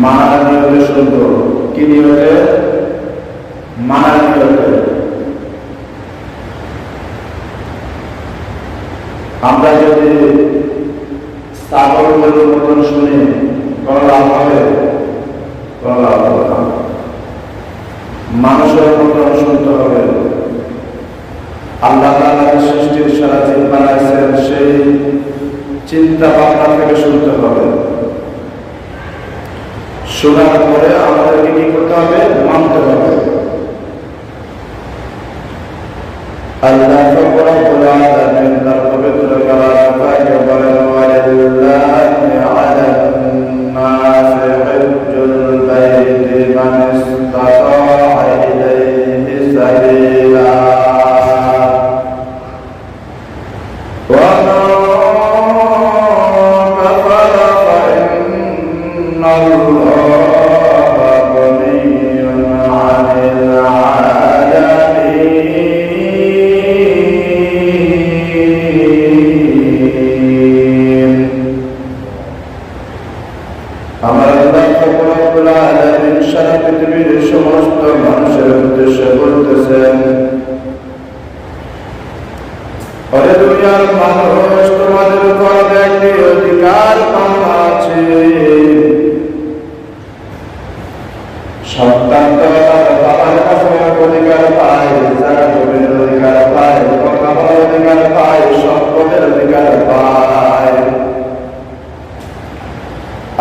মানার নিয়তে সুন্দর। কি নিয়তে? মানার নিয়তে। আমরা যদি ছাগল গরুর মতন শুনি কোনো লাভ হবে? কোনো লাভ হবে না। মানুষের মতন শুনতে হবে। আল্লাহ তাআলা সৃষ্টির সারা দিন বানাইছেন, সেই চিন্তা ভাবনা থেকে শুনতে হবে। শোনার পরে আমাদেরকে কি করতে হবে? মানতে হবে। আল্লাহ রাব্বুল আলামিন তার পবিত্র কালামে বলেন, ওয়ালিল্লাহি আলান নাসি হিজ্জুল বাইতি মান ইসতাতা'a ইলাইহি সাবিলা ওয়া মান কাফারা ফাইন্নাল্লাহা গনিয়্যুন 'আনিল 'আলামিন। আমার আল্লাহ রাব্বুল আলামিন সারা পৃথিবীর সমস্ত মানুষের উদ্দেশ্যে বলতেছেন, ওরে দুনিয়ার মানুষ, তোমাদের উপর একটি অধিকার পাওয়া আছে। সন্তান তো তার বাবার কাছে অধিকার পায়, জায়গা জমির অধিকার পায়, কথা বলার অধিকার পায়, সম্পদের অধিকার পায়।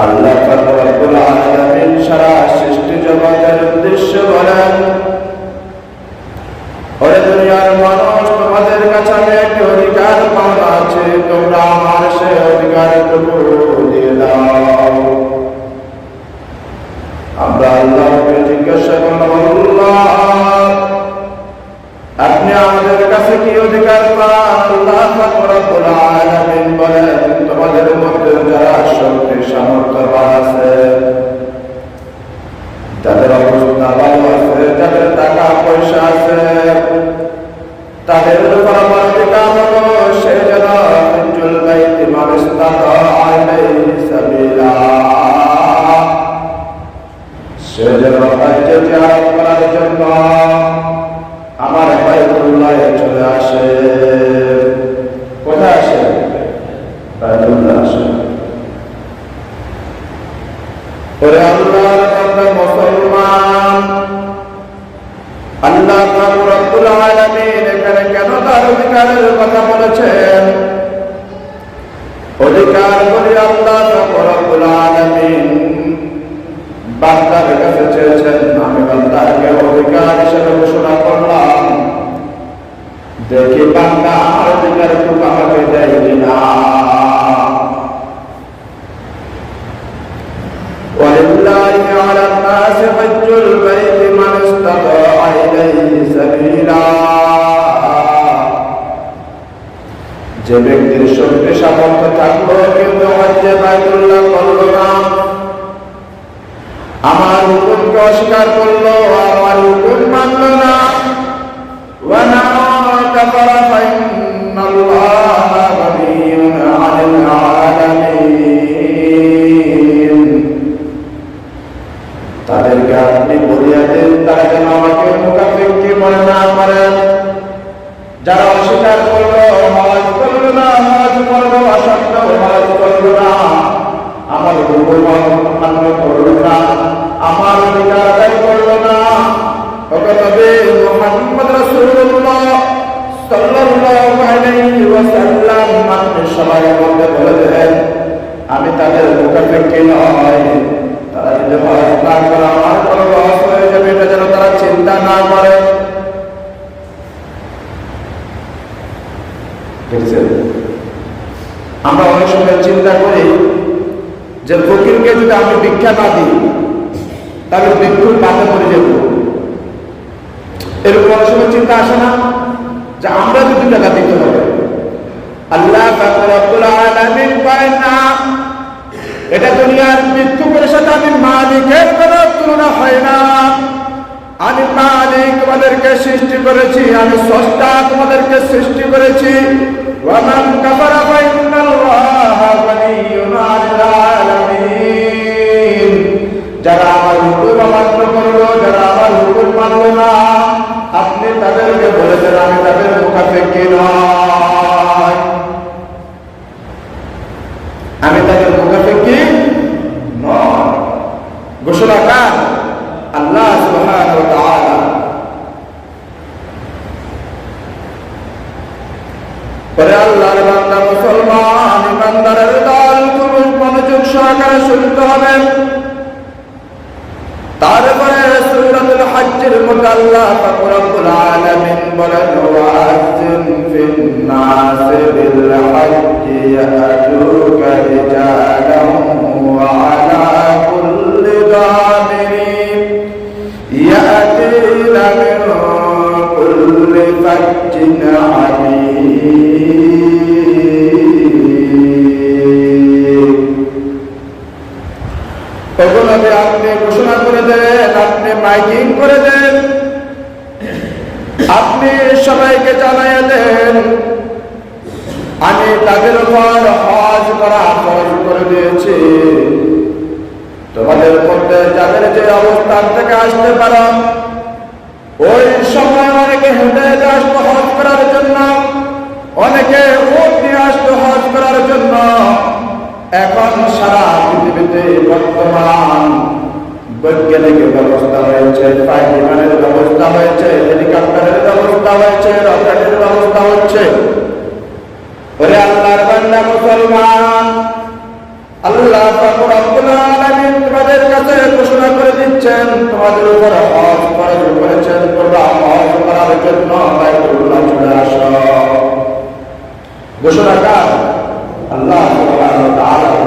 আল্লাহ রাব্বুল আলামিন সারা সৃষ্টি জগতের উদ্দেশ্যে বলেন, ওরে দুনিয়ার মানুষ, তোমাদের কাছে আমি একটি অধিকার পাওয়া আছে, তোমরা আমার সে অধিকারটুকু দিয়ে দাও। আমরা আল্লাহকে জিজ্ঞাসা করলাম, আল্লাহ আপনি আমাদের কাছে কি অধিকার পান? আল্লাহ রাব্বুল আলামিন বলেন, তোমাদের মধ্যে যারা শক্তি সামর্থ্য আছে, যাদের অবস্থা ভালো আছে, যাদের টাকা পয়সা আছে, তাদের উপর আমার অধিকার হলো সে যেন হিজ্জুল বাইতি মান ইসতাতা'a ইলাইহি সাবিলা, সে যেন হজ্জে জিয়ারত করার জন্য আমার বাইতুল্লাহে চলে আসে। কোথায় আসে? বাইতুল্লাহ আসে। ওরে আল্লাহর বান্দা মুসলমান, আল্লাহ রাব্বুল আলামিন এখানে কেন তার অধিকারের কথা বলেছেন? অধিকার বলে আল্লাহ রাব্বুল আলামিন বান্দার কাছে চেয়েছেন, আমি বান্দাকে অধিকার হিসেবে ঘোষণা করলাম, দেখি বান্দা আমার অধিকারটুকু আমাকে দেয় কিনা। ওয়ালিল্লাহি আলান নাসি হিজ্জুল বাইতি মান ইসতাতা'a ইলাইহি সাবিলা, যে ব্যক্তির শক্তি সামর্থ্য থাকলো কিন্তু হজ্জে বাইতুল্লাহ করলো না, আমার হুকুমকে অস্বীকার করলো, আমার হুকুম মানল না, ওয়া মান কাফারা ফাইন্নাল্লাহা গনিয়্যুন 'আনিল 'আলামিন, তাদেরকে আপনি বলিয়া দেন তারা যেন আমাকে মুনাফিক কি মনে না করেন। যারা অস্বীকার করলো, হজ করলো না, হজ করলো অসত্য, হজ করলো না, আমার হুকুম মান্য করলো না, আমার অধিকার আদায় করলো না, তবে মুহাম্মদ রাসূলুল্লাহ সাল্লাল্লাহু আলাইহি ওয়াসাল্লাম আপনি সবার মধ্যে বলে দেন, আমি তাদের মুনাফিক নয়। তারা যদি হজ না করে আমার কোনো লস হয়ে যাবে, এটা যেন তারা চিন্তা না করে। দেখছেন, আমরা অনেক সময় চিন্তা করি যে ফকিরকে যদি আমি ভিক্ষা না দিই তাহলে ভিক্ষুর পাতে পড়ে যাব। এরকম অনেক সময় চিন্তা আসে না যে আমরা যদি টাকা দিতে হবে। আল্লাহ রাব্বুল আলামিন করেন না, এটা দুনিয়ার ভিক্ষুকের সাথে আমি মালিকের কোনো তুলনা হয় না। আমি মালিক তোমাদেরকে সৃষ্টি করেছি, আমি স্রষ্টা তোমাদেরকে সৃষ্টি করেছি। ওয়া মান কাফারা ফাইন্নাল্লাহা গনিয়্যুন 'আনিল 'আলামিন, যারা আমার হুকুম অমান্য করলো, যারা আমার হুকুম মানলো না, আপনি তাদেরকে বলেছেন আমি তাদের মুখাপেক্ষী নয়, আমি তাদের মুখাপেক্ষী নয়। ঘোষণাকার আল্লাহ সুবহানাহু ওয়া তাআলা। পরে আল্লাহর বান্দা মুসলমান ইমানদারের দল খুব মনোযোগ সহকারে শুনতে হবে। তারপরে সূরাতুল হজ্জের মধ্যে আল্লাহ পাক রব্বুল আলামিন বলেন ওয়াজিন ফিন নাস বিল হজ্জি ইয়াতুকা রিজালান ওয়া আলা কুল্লি দামিরিন ইয়াতিনা মিন কুল্লি ফাজ্জিন আমিন। ওগুলোকে আপনি ঘোষণা করে দেন, আপনি মাইকিং করে দেন, আপনি সবাইকে জানাইয়া দেন আমি তাদের উপর হজ করা ফরজ করে দিয়েছি। তোমাদের মধ্যে যাদের যে অবস্থান থেকে আসতে পারো, ওই সময় অনেকে হেঁটে আসতো হজ করার জন্য, অনেকে উট নিয়ে আসতো হজ করার জন্য। এখন সারা পৃথিবীতে বর্তমান বৈজ্ঞানিক ব্যবস্থা হয়েছে, বিমানের ব্যবস্থা হয়েছে, হেলিকপ্টারের ব্যবস্থা হয়েছে, রকেটের ব্যবস্থা হচ্ছে। ওরে আল্লাহর বান্দা মুসলমান, আল্লাহ পাক রব্বুল আলামিন তোমাদের কাছে ঘোষণা করে দিচ্ছেন তোমাদের উপর হজ ফরজ করেছেন, তোমরা হজ করার জন্য বাইতুল্লাহ চলে আসো। ঘোষণাকার আল্লাহ সুবহানাহু ওয়া তাআলা।